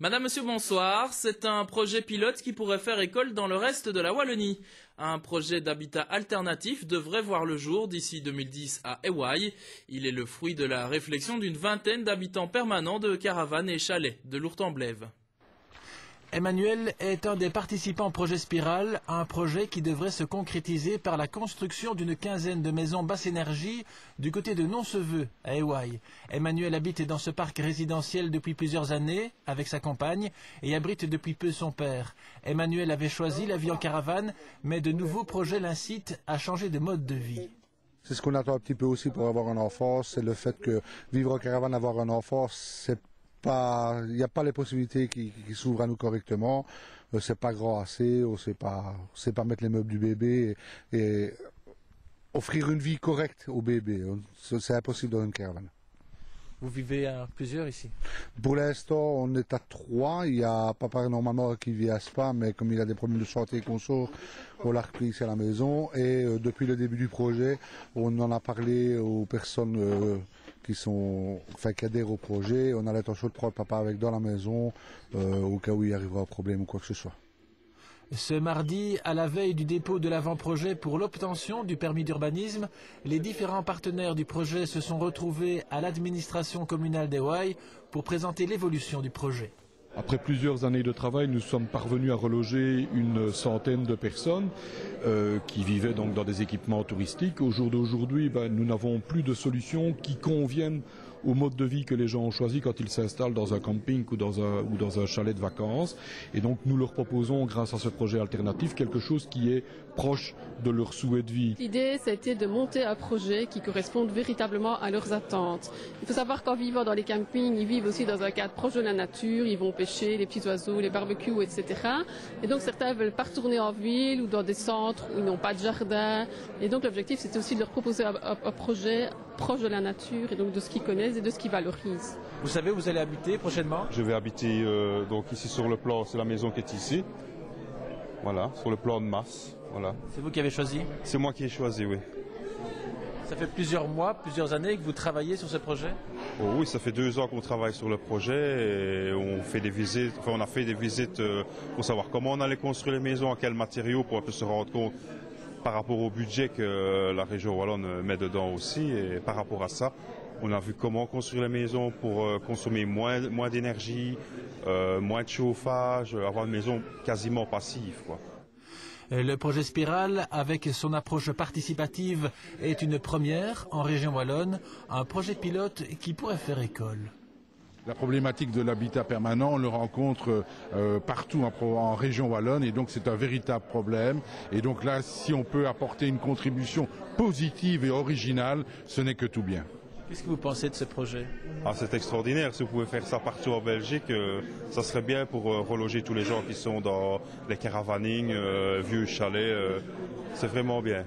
Madame, monsieur, bonsoir. C'est un projet pilote qui pourrait faire école dans le reste de la Wallonie. Un projet d'habitat alternatif devrait voir le jour d'ici 2010 à Ewaye. Il est le fruit de la réflexion d'une vingtaine d'habitants permanents de caravanes et chalets de Lourdes-en-Blève. Emmanuel est un des participants au projet Spirale, un projet qui devrait se concrétiser par la construction d'une quinzaine de maisons basse énergie du côté de Nonceveux, à Ewaye. Emmanuel habite dans ce parc résidentiel depuis plusieurs années, avec sa compagne, et abrite depuis peu son père. Emmanuel avait choisi la vie en caravane, mais de nouveaux projets l'incitent à changer de mode de vie. C'est ce qu'on attend un petit peu aussi pour avoir un enfant, c'est le fait que vivre en caravane, avoir un enfant, il n'y a pas les possibilités qui s'ouvrent à nous correctement. C'est pas grand assez, on sait pas mettre les meubles du bébé et offrir une vie correcte au bébé. C'est impossible dans une caravane. Vous vivez à plusieurs ici? Pour l'instant, on est à 3. Il y a papa normalement qui vit à Spa, mais comme il a des problèmes de santé et qu'on sort, on l'a repris ici à la maison. Et depuis le début du projet, on en a parlé aux personnes qui adhèrent au projet. On a l'intention de prendre papa avec dans la maison au cas où il arrivera un problème ou quoi que ce soit. Ce mardi, à la veille du dépôt de l'avant-projet pour l'obtention du permis d'urbanisme, les différents partenaires du projet se sont retrouvés à l'administration communale d'Ewaye pour présenter l'évolution du projet. Après plusieurs années de travail, nous sommes parvenus à reloger une centaine de personnes qui vivaient donc dans des équipements touristiques. Au jour d'aujourd'hui, nous n'avons plus de solutions qui conviennent au mode de vie que les gens ont choisi quand ils s'installent dans un camping ou dans un chalet de vacances. Et donc nous leur proposons, grâce à ce projet alternatif, quelque chose qui est proche de leur souhait de vie. L'idée, c'était de monter un projet qui corresponde véritablement à leurs attentes. Il faut savoir qu'en vivant dans les campings, ils vivent aussi dans un cadre proche de la nature, ils vont pêcher, les petits oiseaux, les barbecues, etc. Et donc certains veulent pas retourner en ville ou dans des centres où ils n'ont pas de jardin. Et donc l'objectif, c'était aussi de leur proposer un projet proche de la nature et donc de ce qu'ils connaissent et de ce qu'ils valorisent. Vous savez où vous allez habiter prochainement? Je vais habiter donc ici sur le plan, c'est la maison qui est ici. Voilà, sur le plan de masse. Voilà. C'est vous qui avez choisi? C'est moi qui ai choisi, oui. Ça fait plusieurs mois, plusieurs années que vous travaillez sur ce projet? Oh oui, ça fait 2 ans qu'on travaille sur le projet et on fait des visites, on a fait des visites pour savoir comment on allait construire les maisons, à quels matériaux, pour un peu se rendre compte par rapport au budget que la région wallonne met dedans aussi. Et par rapport à ça, on a vu comment construire les maisons pour consommer moins d'énergie, moins de chauffage, avoir une maison quasiment passive, quoi. Le projet Spirale, avec son approche participative, est une première en région wallonne, un projet pilote qui pourrait faire école. La problématique de l'habitat permanent, on le rencontre partout en région wallonne et donc c'est un véritable problème. Et donc là, si on peut apporter une contribution positive et originale, ce n'est que tout bien. Qu'est-ce que vous pensez de ce projet? C'est extraordinaire. Si vous pouvez faire ça partout en Belgique, ça serait bien pour reloger tous les gens qui sont dans les caravanings, vieux chalets. C'est vraiment bien.